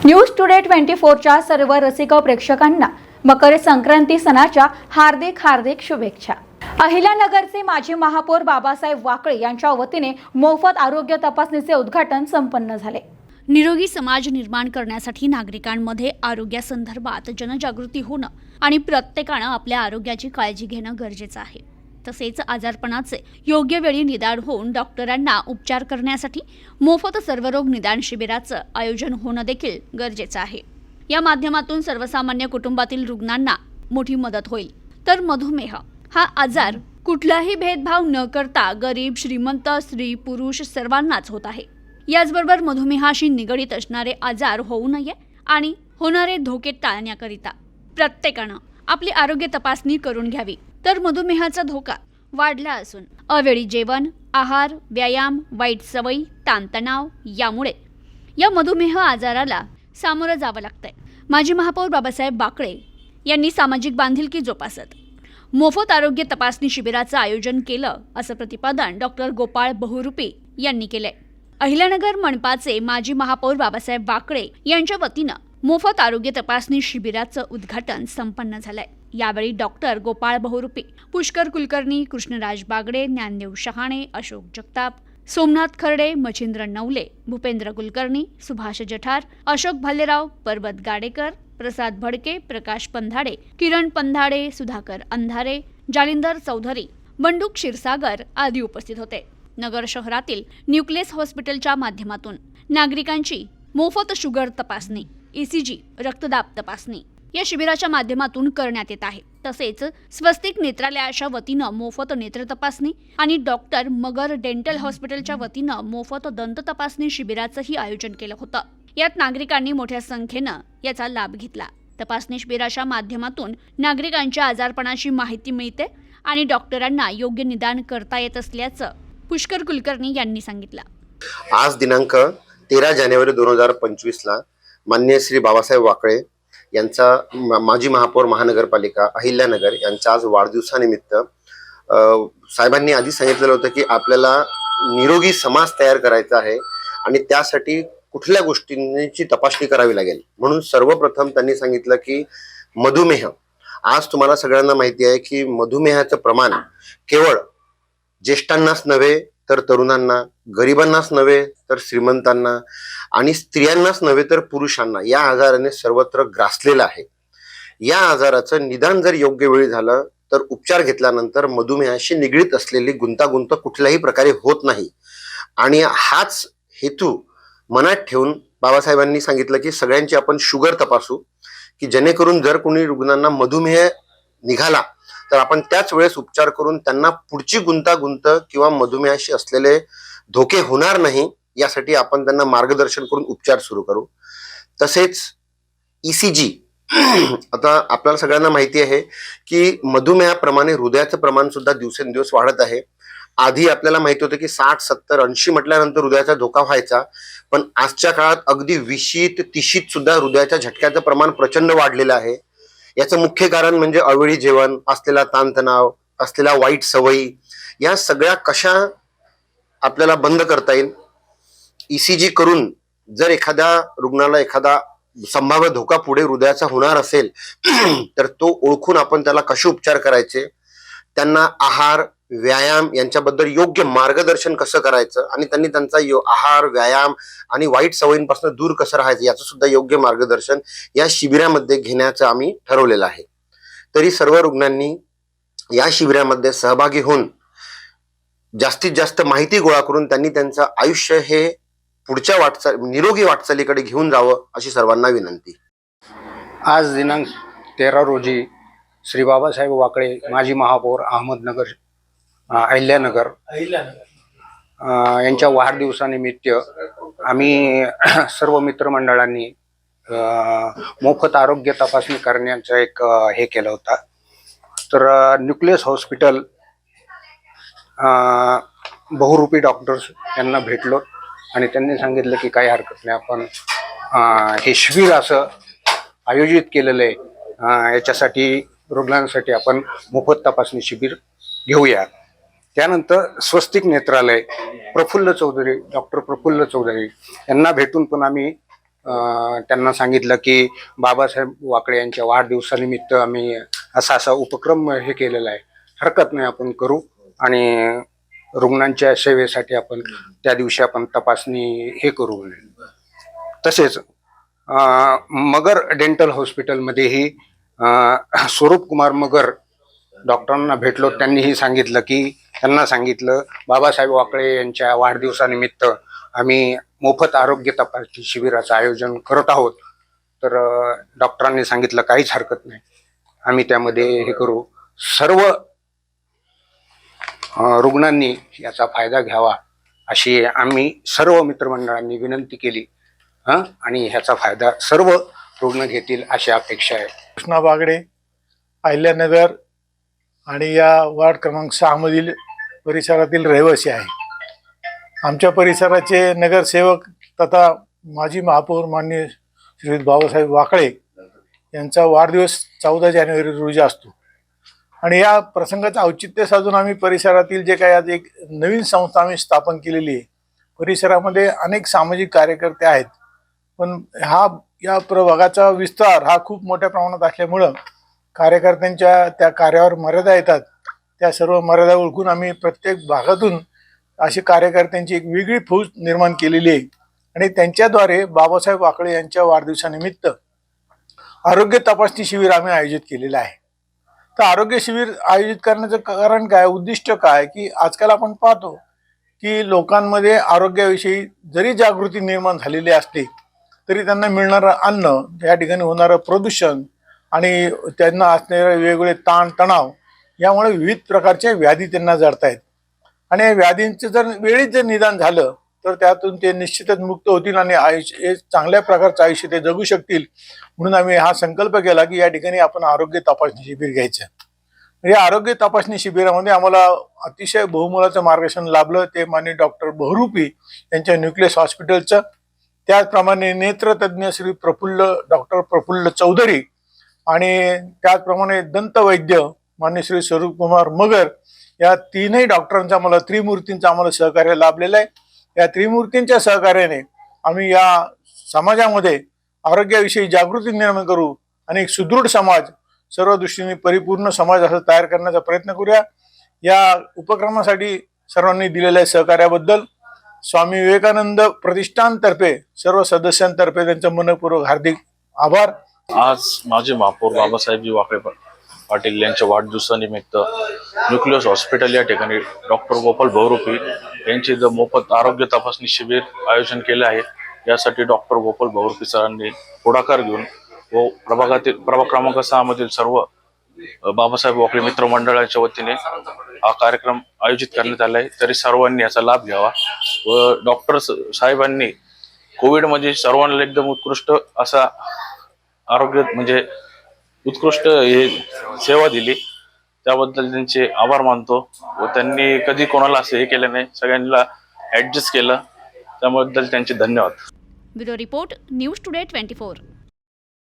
News today 24च्या सर्व रसिक प्रेक्षकांना मकर संक्रांती सणाच्या हार्दिक शुभेच्छा। अहिल्यानगरचे माजी महापौर बाबासाहेब वाकळे यांच्या वतीने मोफत आरोग्य तपासणीचे उद्घाटन संपन्न झाले। निरोगी समाज निर्माण करण्यासाठी नागरिकांमध्ये आरोग्यासंदर्भात जनजागृती होणं आणि प्रत्येकाने आपल्या आरोग्याची काळजी घेणं गरजेचं आहे। तसेच आजारपणाचे योग्य वेळी निदान होऊन डॉक्टरांना उपचार करण्यासाठी मोफत सर्वरोग निदान शिबिराचं आयोजन होणं देखील गरजेचं आहे। या माध्यमातून सर्वसामान्य कुटुंबातील रुग्णांना मोठी मदत होईल। तर मधुमेह हा आजार कुठलाही भेदभाव न करता गरीब, श्रीमंत, स्त्री, पुरुष सर्वांनाच होत आहे। याचबरोबर मधुमेहाशी निगडित असणारे आजार होऊ नये आणि होणारे धोके टाळण्याकरिता प्रत्येकाने आपली आरोग्य तपासणी करून घ्यावी। तर मधुमेहाचा धोका वाढला असून अवेळी जेवण, आहार, व्यायाम, वाईट सवयी, ताणतणाव यामुळे या मधुमेह आजाराला सामोरं जावं लागतंय। माजी महापौर बाबासाहेब वाकळे यांनी सामाजिक बांधिलकी जोपासत मोफत आरोग्य तपासणी शिबिराचं आयोजन केलं असं प्रतिपादन डॉक्टर गोपाळ बहुरूपी यांनी केलंय। अहिल्यानगर मनपाचे माजी महापौर बाबासाहेब वाकळे यांच्या वतीनं मोफत आरोग्य तपासणी शिबिराचं उद्घाटन संपन्न झालंय। यावेळी डॉक्टर गोपाळ बहुरूपी, पुष्कर कुलकर्णी, कृष्णराज बागडे, ज्ञानदेव शहाणे, अशोक जगताप, सोमनाथ खर्डे, मच्छिंद्र नवले, भूपेंद्र कुलकर्णी, सुभाष जठार, अशोक भालेराव, पर्वत गाडेकर, प्रसाद भडके, प्रकाश पंधाडे, किरण पंधाडे, सुधाकर अंधारे, जालिंदर चौधरी, बंडू क्षीरसागर आदी उपस्थित होते। नगर शहरातील न्यूक्लियस हॉस्पिटलच्या माध्यमातून नागरिकांची मोफत शुगर तपासणी, ECG, रक्तदाब तपासणी या शिबिराच्या माध्यमातून करण्यात येत आहे। तसेच स्वस्तिक नेत्रालयाच्या वतीनं मोफत नेत्र तपासणी आणि डॉक्टर मगर डेंटल हॉस्पिटलच्या वतीनं मोफत दंत तपासणी शिबिराचंही आयोजन केलं होतं। यात नागरिकांनी मोठ्या संख्येनं याचा लाभ घेतला। तपासणी शिबिराच्या माध्यमातून नागरिकांच्या आजारपणाची माहिती मिळते आणि डॉक्टरांना योग्य निदान करता येत असल्याचं पुष्कर कुलकर्णी यांनी सांगितलं। आज दिनांक 13 जानेवारी 2025 ला माननीय श्री बाबासाहेब वाकळे यांचा माजी महापौर महानगरपालिका अहिल्यानगर यांच्या आज वाढदिवसानिमित्त साहेबांनी आधी सांगितलेलं होतं की आपल्याला निरोगी समाज तयार करायचा आहे आणि त्यासाठी कुठल्या गोष्टींची तपासणी करावी लागेल। म्हणून सर्वप्रथम त्यांनी सांगितलं की मधुमेह, आज तुम्हाला सगळ्यांना माहिती आहे की मधुमेहाचं प्रमाण केवळ ज्येष्ठांनाच नव्हे तर तरुणांना, गरिबांनाच नव्हे तर श्रीमंतांना आणि स्त्रियांनाच नव्हे तर पुरुषांना या आजाराने सर्वत्र ग्रासलेला आहे। या आजाराचं निदान जर योग्य वेळी झालं तर उपचार घेतल्यानंतर मधुमेहाशी निगडीत असलेली गुंतागुंत कुठल्याही प्रकारे होत नाही। आणि हाच हेतू मनात ठेवून बाबासाहेबांनी सांगितलं की सगळ्यांची आपण शुगर तपासू, की जेणेकरून जर कोणी रुग्णांना मधुमेह निघाला तर आपण त्याच वेळेस उपचार करून त्यांना पुढची गुंतागुंत किंवा मधुमेहाशी असलेले धोके होणार नाही यासाठी आपण त्यांना मार्गदर्शन करून उपचार सुरू करू। तसेच ECG, आता आपल्याला सगळ्यांना माहिती आहे की मधुमेहाप्रमाणे हृदयाचं प्रमाण सुद्धा दिवसेंदिवस वाढत आहे। आधी आपल्याला माहिती होतं की 60, 70, 80 म्हटल्यानंतर हृदयाचा धोका व्हायचा, पण आजच्या काळात अगदी 20शीत 30शीत सुद्धा हृदयाच्या झटक्याचं प्रमाण प्रचंड वाढलेलं आहे। याचं मुख्य कारण म्हणजे अवेळी जेवण, असलेला ताणतणाव, असलेल्या वाईट सवयी, या सगळ्या कशा आपल्याला बंद करता येईल। ECG करून जर एखाद्या रुग्णाला एखादा संभाव्य धोका पुढे हृदयाचा होणार असेल तर तो ओळखून आपण त्याला कसे उपचार करायचे, त्यांना आहार, व्यायाम यांच्याबद्दल योग्य मार्गदर्शन कसं करायचं आणि त्यांनी त्यांचा आहार, व्यायाम आणि वाईट सवयींपासून दूर कसं राहायचं याचं सुद्धा योग्य मार्गदर्शन या शिबिरामध्ये घेण्याचं आम्ही ठरवलेलं आहे। तरी सर्व रुग्णांनी या शिबिरामध्ये सहभागी होऊन जास्तीत जास्त माहिती गोळा करून त्यांनी त्यांचं आयुष्य हे पुढच्या निरोगी वाटचालीकडे घेऊन जावं अशी सर्वांना विनंती। आज दिनांक 13 रोजी श्री बाबासाहेब वाकळे माजी महापौर अहमदनगर अहिल्यानगर यांच्या वाढदिवसानिमित्त आम्ही सर्व मित्रमंडळांनी मोफत आरोग्य तपासणी करण्याचं एक हे केलं होतं। तर न्यूक्लियस हॉस्पिटल बहुरूपी डॉक्टर्स यांना भेटलो आणि त्यांनी सांगितलं की काही हरकत नाही, आपण हे शिबिर असं आयोजित केलेलं आहे, याच्यासाठी रुग्णांसाठी आपण मोफत तपासणी शिबिर घेऊया। त्यानंतर स्वस्तिक नेत्रालय, डॉक्टर प्रफुल्ल चौधरी यांना भेटून पण आम्ही त्यांना सांगितलं की बाबासाहेब वाकळे यांच्या वाढदिवसानिमित्त आम्ही असा उपक्रम हे केलेला आहे, हरकत नाही आपण करू आणि रुग्णांच्या सेवेसाठी आपण त्या दिवशी आपण तपासणी हे करू. तसेच मगर डेंटल हॉस्पिटलमध्येही स्वरूप कुमार मगर डॉक्टरांना भेटलो. त्यांनीही सांगितलं की त्यांना सांगितलं बाबासाहेब वाकळे यांच्या वाढदिवसानिमित्त आम्ही मोफत आरोग्य तपासणी शिबिराचं आयोजन करत आहोत. तर डॉक्टरांनी सांगितलं काहीच हरकत नाही, आम्ही त्यामध्ये हे करू. सर्व रुग्णांनी याचा फायदा घ्यावा अशी आम्ही सर्व मित्रमंडळांनी विनंती केली आणि ह्याचा फायदा सर्व रुग्ण घेतील अशी अपेक्षा आहे. कृष्णा बागडे, अहिल्यानगर आणि या वार्ड क्रमांक 6 मधील परिसरातील रहिवासी आहे. आमच्या परिसराचे नगरसेवक तथा माजी महापौर माननीय श्री बाबासाहेब वाकळे यांचा वाढदिवस 14 जानेवारी रोजी असतो आणि या प्रसंगाचं औचित्य साधून आम्ही परिसरातील जे काही आज एक नवीन संस्था आम्ही स्थापन केलेली आहे. परिसरामध्ये अनेक सामाजिक कार्यकर्ते आहेत, पण या प्रभागाचा विस्तार हा खूप मोठ्या प्रमाणात असल्यामुळं कार्यकर्त्यांच्या त्या कार्यावर मर्यादा येतात. त्या सर्व मर्यादा ओळखून आम्ही प्रत्येक भागातून अशी कार्यकर्त्यांची एक वेगळी फौज निर्माण केलेली आहे आणि त्यांच्याद्वारे बाबासाहेब वाकळे यांच्या वाढदिवसानिमित्त आरोग्य तपासणी शिबिर आम्ही आयोजित केलेलं आहे. तर आरोग्य शिबिर आयोजित करण्याचं कारण काय, उद्दिष्ट काय, की आजकाल आपण पाहतो की लोकांमध्ये आरोग्याविषयी जरी जागृती निर्माण झालेली असते तरी त्यांना मिळणारं अन्न, या ठिकाणी होणारं प्रदूषण आणि त्यांना असणारे वेगवेगळे ताण तणाव यामुळे विविध प्रकारच्या व्याधी त्यांना जडतायत आणि या व्याधींचं जर वेळीच जर निदान झालं तर त्यातून ते निश्चितच मुक्त होतील आणि आयुष्य चांगल्या प्रकारचं आयुष्य ते जगू शकतील. म्हणून आम्ही हा संकल्प केला की या ठिकाणी आपण आरोग्य तपासणी शिबिर घ्यायचं. या आरोग्य तपासणी शिबिरामध्ये आम्हाला अतिशय बहुमोलाचं मार्गदर्शन लाभलं. ते माननीय डॉक्टर बहुरूपी यांच्या न्यूक्लियस हॉस्पिटलचं, त्याचप्रमाणे नेत्रतज्ञ श्री डॉक्टर प्रफुल्ल चौधरी आणि त्याचप्रमाणे दंतवैद्य माननीय श्री स्वरूप कुमार मगर या तीनही डॉक्टरांचा आम्हाला त्रिमूर्तींचं आम्हाला सहकार्य लाभलेलं आहे. या त्रिमूर्तींच्या सहकार्याने आम्ही या समाजामध्ये आरोग्याविषयी जागृती निर्माण करू आणि एक सुदृढ समाज, सर्व दृष्टीने परिपूर्ण समाज असं तयार करण्याचा प्रयत्न करूया. या उपक्रमासाठी सर्वांनी दिलेल्या सहकार्याबद्दल स्वामी विवेकानंद प्रतिष्ठानतर्फे सर्व सदस्यांतर्फे त्यांचं मनपूर्वक हार्दिक आभार. आज माजी महापौर बाबासाहेबजी वाकळे पाटील यांच्या वाढदिवसानिमित्त न्यूक्लियस हॉस्पिटल या ठिकाणी डॉक्टर गोपाल बहुरूपी यांचे मोफत आरोग्य तपासणी शिबिर आयोजन केले आहे. यासाठी डॉक्टर गोपाल बहुरूपी सरांनी पुढाकार घेऊन व प्रभाग क्रमांक 6 मधील सर्व बाबासाहेब वाकळे मित्र मंडळाच्या वतीने हा कार्यक्रम आयोजित करण्यात आला आहे. तरी सर्वांनी याचा लाभ घ्यावा व डॉक्टर साहेबांनी कोविडमध्ये सर्वांना एकदम उत्कृष्ट असा आरोग्य म्हणजे उत्कृष्ट हे सेवा दिली, त्याबद्दल त्यांचे आभार मानतो व त्यांनी कधी कोणाला असं हे केलं नाही, सगळ्यांना ॲडजस्ट केलं, त्याबद्दल त्यांचे धन्यवाद. Bureau report, news today 24.